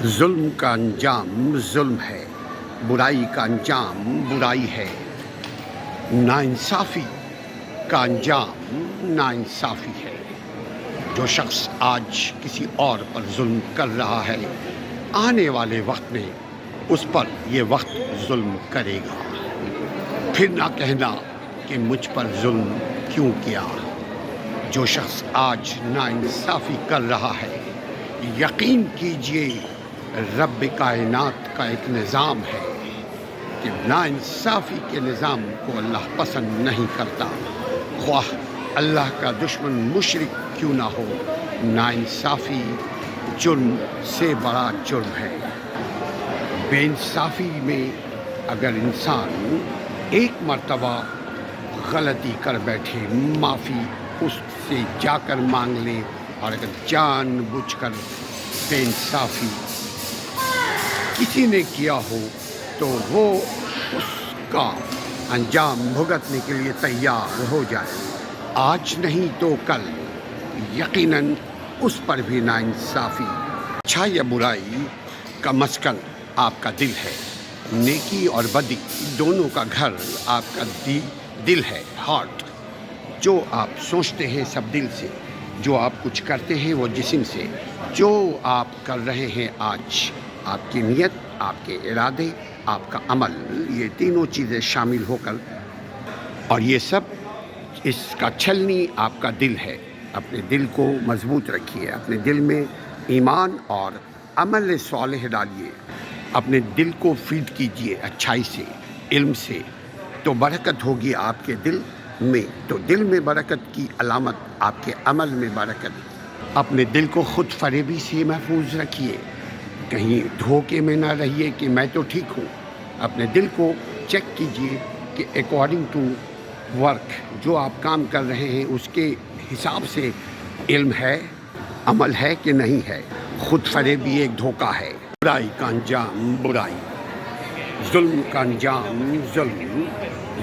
ظلم کا انجام ظلم ہے، برائی کا انجام برائی ہے، ناانصافی کا انجام ناانصافی ہے۔ جو شخص آج کسی اور پر ظلم کر رہا ہے، آنے والے وقت میں اس پر یہ وقت ظلم کرے گا۔ پھر نہ کہنا کہ مجھ پر ظلم کیوں کیا۔ جو شخص آج ناانصافی کر رہا ہے، یقین کیجئے رب کائنات کا ایک نظام ہے کہ ناانصافی کے نظام کو اللہ پسند نہیں کرتا، خواہ اللہ کا دشمن مشرک کیوں نہ ہو۔ ناانصافی جرم سے بڑا جرم ہے۔ بے انصافی میں اگر انسان ایک مرتبہ غلطی کر بیٹھے، معافی اس سے جا کر مانگ لے، اور اگر جان بوجھ کر بے انصافی کسی نے کیا ہو تو وہ اس کا انجام بھگتنے کے لیے تیار ہو جائے، آج نہیں تو کل یقیناً اس پر بھی ناانصافی، اچھا یا برائی کا مسکن آپ کا دل ہے، نیکی اور بدی دونوں کا گھر آپ کا دل ہے، ہارٹ۔ جو آپ سوچتے ہیں سب دل سے، جو آپ کچھ کرتے ہیں وہ جسم سے، جو آپ کر رہے ہیں آج، آپ کی نیت، آپ کے ارادے، آپ کا عمل، یہ تینوں چیزیں شامل ہو کر، اور یہ سب اس کا چھلنی آپ کا دل ہے۔ اپنے دل کو مضبوط رکھیے، اپنے دل میں ایمان اور عمل صالح ڈالیے، اپنے دل کو فیڈ کیجیے اچھائی سے، علم سے، تو برکت ہوگی آپ کے دل میں۔ تو دل میں برکت کی علامت آپ کے عمل میں برکت۔ اپنے دل کو خود فریبی سے محفوظ رکھیے، کہیں دھوکے میں نہ رہیے کہ میں تو ٹھیک ہوں۔ اپنے دل کو چیک کیجیے کہ اکارڈنگ ٹو ورک، جو آپ کام کر رہے ہیں اس کے حساب سے علم ہے، عمل ہے کہ نہیں ہے۔ خود فریبی ایک دھوکہ ہے۔ برائی کا انجام برائی، ظلم کا انجام ظلم،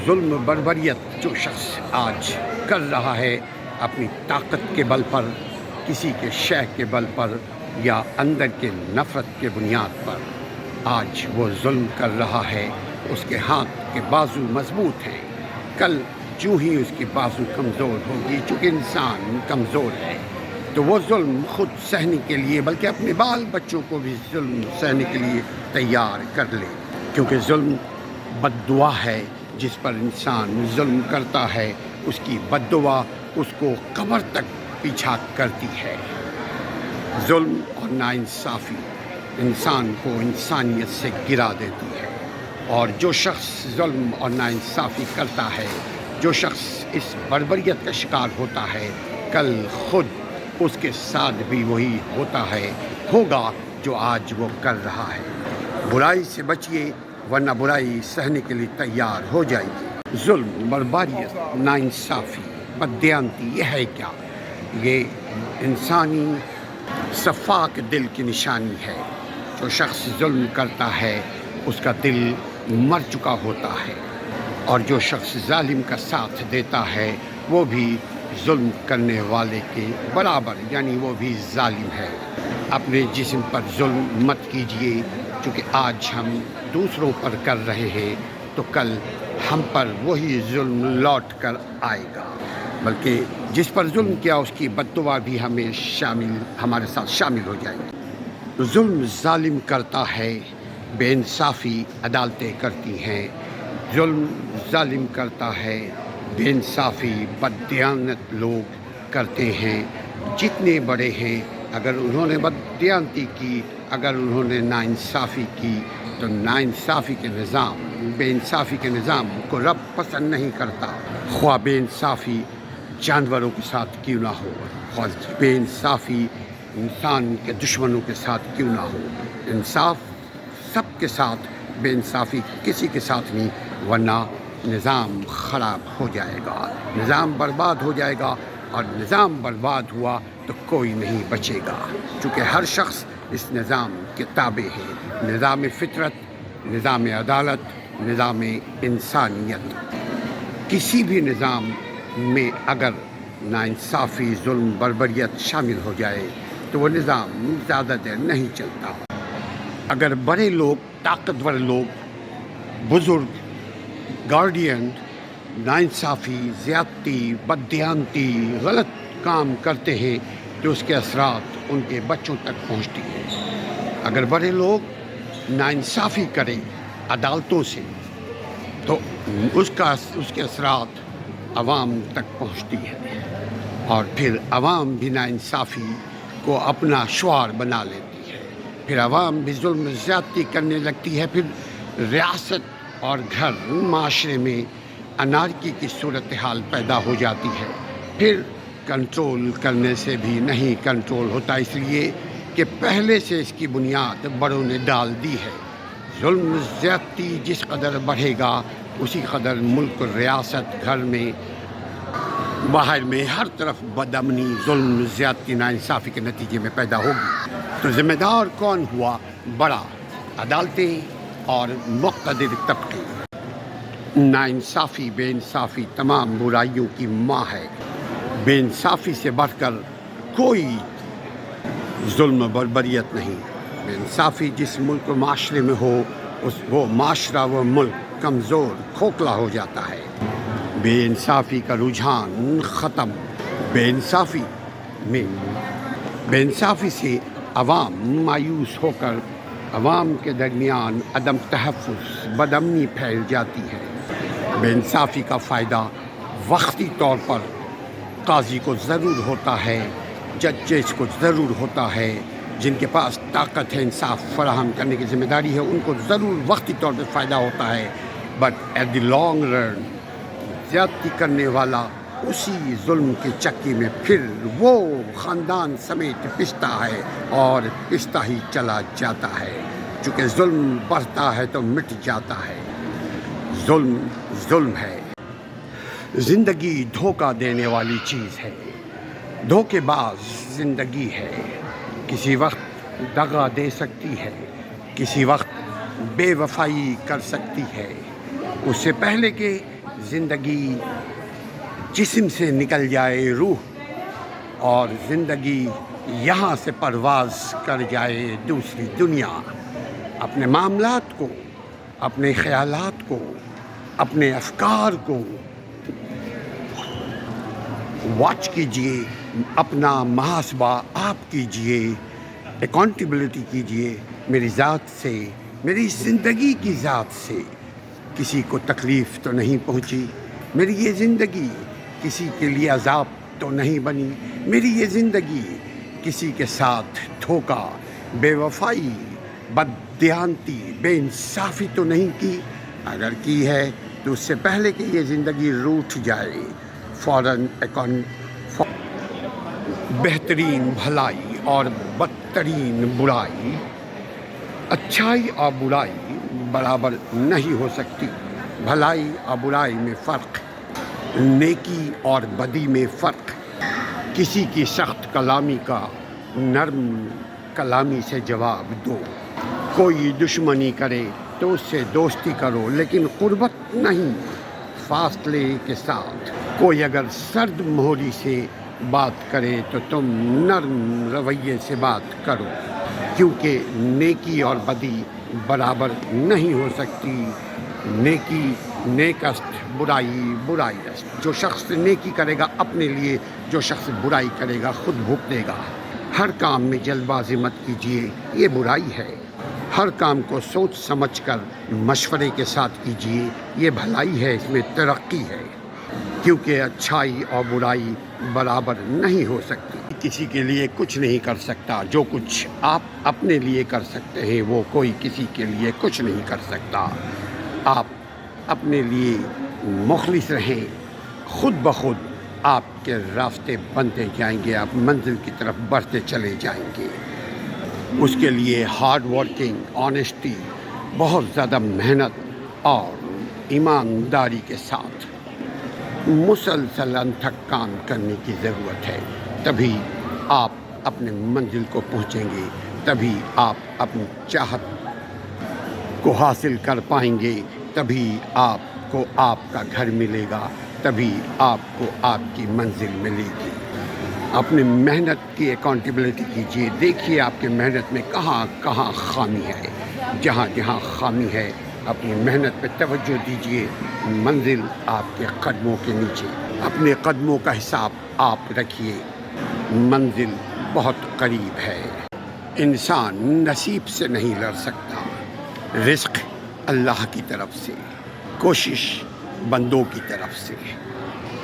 ظلم بربریت جو شخص آج کر رہا ہے اپنی طاقت کے بل پر، کسی کے شے کے بل پر، یا اندر کے نفرت کے بنیاد پر آج وہ ظلم کر رہا ہے۔ اس کے ہاتھ کے بازو مضبوط ہیں، کل جو ہی اس کی بازو کمزور ہوگی، چونکہ انسان کمزور ہے، تو وہ ظلم خود سہنے کے لیے، بلکہ اپنے بال بچوں کو بھی ظلم سہنے کے لیے تیار کر لے، کیونکہ ظلم بد دعا ہے۔ جس پر انسان ظلم کرتا ہے اس کی بد دعا اس کو قبر تک پیچھا کرتی ہے۔ ظلم اور ناانصافی انسان کو انسانیت سے گرا دیتی ہے، اور جو شخص ظلم اور ناانصافی کرتا ہے، جو شخص اس بربریت کا شکار ہوتا ہے، کل خود اس کے ساتھ بھی وہی ہوتا ہے، ہوگا جو آج وہ کر رہا ہے۔ برائی سے بچیے، ورنہ برائی سہنے کے لیے تیار ہو جائے گی۔ ظلم، بربریت، ناانصافی، بددیانتی، یہ ہے کیا؟ یہ انسانی صفاک دل کی نشانی ہے۔ جو شخص ظلم کرتا ہے اس کا دل مر چکا ہوتا ہے، اور جو شخص ظالم کا ساتھ دیتا ہے وہ بھی ظلم کرنے والے کے برابر، یعنی وہ بھی ظالم ہے۔ اپنے جسم پر ظلم مت کیجیے، کیونکہ آج ہم دوسروں پر کر رہے ہیں تو کل ہم پر وہی ظلم لوٹ کر آئے گا، بلکہ جس پر ظلم کیا اس کی بد دعا بھی ہمارے ساتھ شامل ہو جائے گی۔ ظلم ظالم کرتا ہے، بے انصافی عدالتیں کرتی ہیں۔ ظلم ظالم کرتا ہے، بے انصافی بددیانت لوگ کرتے ہیں۔ جتنے بڑے ہیں، اگر انہوں نے بددیانتی کی، اگر انہوں نے ناانصافی کی، تو ناانصافی کے نظام، بے انصافی کے نظام کو رب پسند نہیں کرتا، خواہ بے انصافی جانوروں کے ساتھ کیوں نہ ہو، خواہ بے انصافی انسان کے دشمنوں کے ساتھ کیوں نہ ہو۔ انصاف سب کے ساتھ، بے انصافی کسی کے ساتھ نہیں، ورنہ نظام خراب ہو جائے گا، نظام برباد ہو جائے گا، اور نظام برباد ہوا تو کوئی نہیں بچے گا، چونکہ ہر شخص اس نظام کے تابع ہے۔ نظام فطرت، نظام عدالت، نظام انسانیت، کسی بھی نظام میں اگر ناانصافی، ظلم، بربریت شامل ہو جائے تو وہ نظام زیادہ دیر نہیں چلتا۔ اگر بڑے لوگ، طاقتور لوگ، بزرگ، گارڈین ناانصافی، زیادتی، بددیانتی، غلط کام کرتے ہیں تو اس کے اثرات ان کے بچوں تک پہنچتی ہیں۔ اگر بڑے لوگ ناانصافی کریں عدالتوں سے تو اس کے اثرات عوام تک پہنچتی ہے، اور پھر عوام بھی ناانصافی کو اپنا شعار بنا لیتی ہے، پھر عوام بھی ظلم زیادتی کرنے لگتی ہے، پھر ریاست اور گھر معاشرے میں انارکی کی صورتحال پیدا ہو جاتی ہے، پھر کنٹرول کرنے سے بھی نہیں کنٹرول ہوتا، اس لیے کہ پہلے سے اس کی بنیاد بڑوں نے ڈال دی ہے۔ ظلم زیادتی جس قدر بڑھے گا اسی قدر ملک، ریاست، گھر میں، باہر میں ہر طرف بدامنی، ظلم زیادتی، ناانصافی کے نتیجے میں پیدا ہوگی۔ تو ذمہ دار کون ہوا؟ بڑا، عدالتیں اور مقتدر طبقے۔ ناانصافی، بے انصافی تمام برائیوں کی ماں ہے۔ بے انصافی سے بڑھ کر کوئی ظلم بربریت نہیں۔ بے انصافی جس ملک و معاشرے میں ہو وہ معاشرہ، وہ ملک کمزور، کھوکھلا ہو جاتا ہے۔ بے انصافی کا رجحان ختم۔ بے انصافی سے عوام مایوس ہو کر عوام کے درمیان عدم تحفظ، بدامنی پھیل جاتی ہے۔ بے انصافی کا فائدہ وقتی طور پر قاضی کو ضرور ہوتا ہے، ججز کو ضرور ہوتا ہے، جن کے پاس طاقت ہے انصاف فراہم کرنے کی ذمہ داری ہے، ان کو ضرور وقتی طور پہ فائدہ ہوتا ہے، but at the long run زیادتی کرنے والا اسی ظلم کے چکی میں پھر وہ خاندان سمیت پستا ہے اور پستا ہی چلا جاتا ہے، چونکہ ظلم بڑھتا ہے تو مٹ جاتا ہے۔ ظلم ظلم ہے۔ زندگی دھوکہ دینے والی چیز ہے، دھوکے باز زندگی ہے، کسی وقت دغا دے سکتی ہے، کسی وقت بے وفائی کر سکتی ہے، اس سے پہلے کہ زندگی جسم سے نکل جائے روح اور زندگی یہاں سے پرواز کر جائے دوسری دنیا۔ اپنے معاملات کو، اپنے خیالات کو، اپنے افکار کو واچ کیجئے، اپنا محاسبہ آپ کیجئے، اکاؤنٹیبلٹی کیجئے میری ذات سے، میری زندگی کی ذات سے کسی کو تکلیف تو نہیں پہنچی، میری یہ زندگی کسی کے لیے عذاب تو نہیں بنی، میری یہ زندگی کسی کے ساتھ دھوکہ، بے وفائی، بددیانتی، بے انصافی تو نہیں کی۔ اگر کی ہے تو اس سے پہلے کہ یہ زندگی روٹھ جائے فوراً بہترین بھلائی اور بدترین برائی، اچھائی اور برائی برابر نہیں ہو سکتی، بھلائی اور برائی میں فرق، نیکی اور بدی میں فرق۔ کسی کی سخت کلامی کا نرم کلامی سے جواب دو، کوئی دشمنی کرے تو اس سے دوستی کرو لیکن قربت نہیں، فاصلے کے ساتھ۔ کوئی اگر سرد مہری سے بات کرے تو تم نرم رویے سے بات کرو، کیونکہ نیکی اور بدی برابر نہیں ہو سکتی۔ نیکی نیکست، برائی برائیست۔ جو شخص نیکی کرے گا اپنے لیے، جو شخص برائی کرے گا خود بھگتے گا۔ ہر کام میں جلد بازی مت کیجیے، یہ برائی ہے۔ ہر کام کو سوچ سمجھ کر مشورے کے ساتھ کیجیے، یہ بھلائی ہے، اس میں ترقی ہے، کیونکہ اچھائی اور برائی برابر نہیں ہو سکتی۔ کسی کے لیے کچھ نہیں کر سکتا، جو کچھ آپ اپنے لیے کر سکتے ہیں وہ کوئی کسی کے لیے کچھ نہیں کر سکتا۔ آپ اپنے لیے مخلص رہیں، خود بخود آپ کے راستے بنتے جائیں گے، آپ منزل کی طرف بڑھتے چلے جائیں گے۔ اس کے لیے ہارڈ ورکنگ، آنیسٹی، بہت زیادہ محنت اور ایمانداری کے ساتھ مسلسل انتھک کام کرنے کی ضرورت ہے، تبھی آپ اپنے منزل کو پہنچیں گے، تبھی آپ اپنی چاہت کو حاصل کر پائیں گے، تبھی آپ کو آپ کا گھر ملے گا، تبھی آپ کو آپ کی منزل ملے گی۔ اپنی محنت کی اکاؤنٹیبلٹی کیجیے، دیکھیے آپ کی محنت میں کہاں کہاں خامی ہے، جہاں جہاں خامی ہے اپنی محنت پہ توجہ دیجیے، منزل آپ کے قدموں کے نیچے، اپنے قدموں کا حساب آپ رکھیے، منزل بہت قریب ہے۔ انسان نصیب سے نہیں لڑ سکتا، رزق اللہ کی طرف سے، کوشش بندوں کی طرف سے۔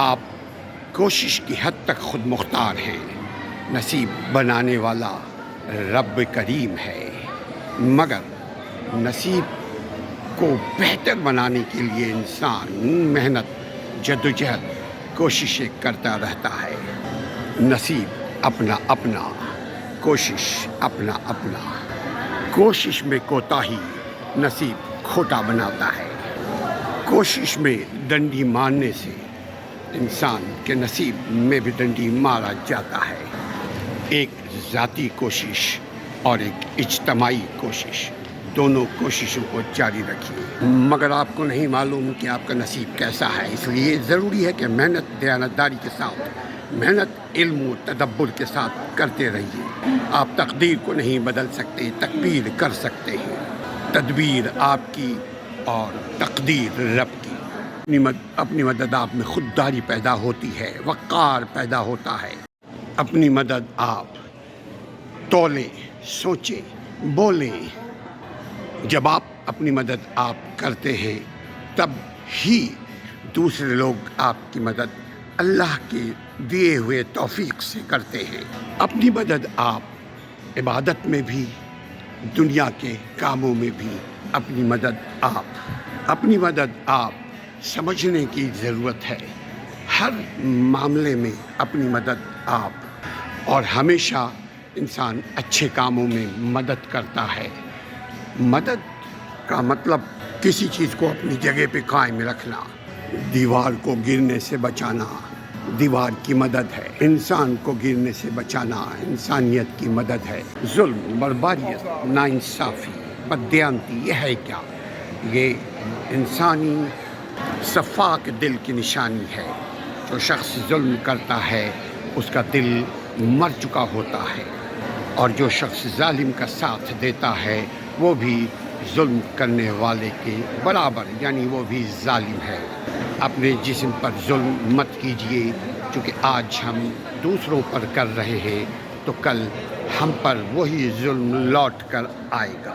آپ کوشش کی حد تک خود مختار ہیں، نصیب بنانے والا رب کریم ہے، مگر نصیب کو بہتر بنانے کے لیے انسان محنت، جدوجہد، کوششیں کرتا رہتا ہے۔ نصیب اپنا اپنا، کوشش اپنا اپنا، کوشش میں کوتاہی نصیب کھوٹا بناتا ہے، کوشش میں ڈنڈی مارنے سے انسان کے نصیب میں بھی ڈنڈی مارا جاتا ہے۔ ایک ذاتی کوشش اور ایک اجتماعی کوشش، دونوں کوششوں کو جاری رکھیے، مگر آپ کو نہیں معلوم کہ آپ کا نصیب کیسا ہے، اس لیے ضروری ہے کہ محنت دیانتداری کے ساتھ، محنت علم و تدبر کے ساتھ کرتے رہیے۔ آپ تقدیر کو نہیں بدل سکتے، تکبیر کر سکتے ہیں، تدبیر آپ کی اور تقدیر رب کی۔ اپنی مدد آپ میں خودداری پیدا ہوتی ہے، وقار پیدا ہوتا ہے۔ اپنی مدد آپ تولیں، سوچیں، بولیں۔ جب آپ اپنی مدد آپ کرتے ہیں تب ہی دوسرے لوگ آپ کی مدد اللہ کے دیے ہوئے توفیق سے کرتے ہیں۔ اپنی مدد آپ عبادت میں بھی، دنیا کے کاموں میں بھی اپنی مدد آپ سمجھنے کی ضرورت ہے، ہر معاملے میں اپنی مدد آپ، اور ہمیشہ انسان اچھے کاموں میں مدد کرتا ہے۔ مدد کا مطلب کسی چیز کو اپنی جگہ پہ قائم رکھنا، دیوار کو گرنے سے بچانا دیوار کی مدد ہے، انسان کو گرنے سے بچانا انسانیت کی مدد ہے۔ ظلم، بربریت، ناانصافی، بددیانتی، یہ ہے کیا؟ یہ انسانی صفاک دل کی نشانی ہے۔ جو شخص ظلم کرتا ہے اس کا دل مر چکا ہوتا ہے، اور جو شخص ظالم کا ساتھ دیتا ہے وہ بھی ظلم کرنے والے کے برابر، یعنی وہ بھی ظالم ہے۔ اپنے جسم پر ظلم مت کیجیے، چونکہ آج ہم دوسروں پر کر رہے ہیں تو کل ہم پر وہی ظلم لوٹ کر آئے گا،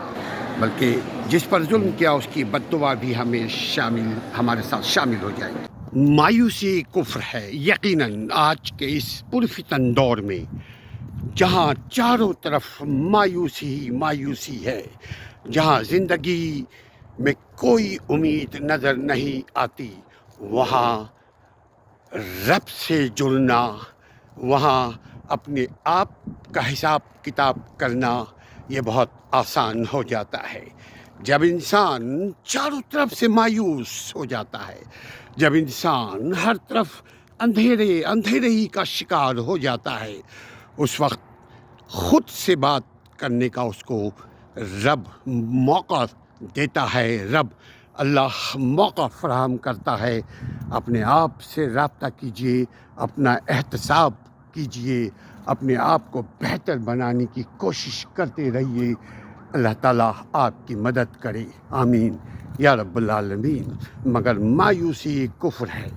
بلکہ جس پر ظلم کیا اس کی بددعا بھی ہمارے ساتھ شامل ہو جائے گی۔ مایوسی کفر ہے، یقیناً آج کے اس پرفتن دور میں جہاں چاروں طرف مایوسی ہی مایوسی ہے، جہاں زندگی میں کوئی امید نظر نہیں آتی، وہاں رب سے جڑنا، وہاں اپنے آپ کا حساب کتاب کرنا یہ بہت آسان ہو جاتا ہے۔ جب انسان چاروں طرف سے مایوس ہو جاتا ہے، جب انسان ہر طرف اندھیرے ہی کا شکار ہو جاتا ہے، اس وقت خود سے بات کرنے کا اس کو رب موقع دیتا ہے، رب اللہ موقع فراہم کرتا ہے۔ اپنے آپ سے رابطہ کیجیے، اپنا احتساب کیجیے، اپنے آپ کو بہتر بنانے کی کوشش کرتے رہیے۔ اللہ تعالیٰ آپ کی مدد کرے، آمین یا رب العالمین۔ مگر مایوسی کفر ہے۔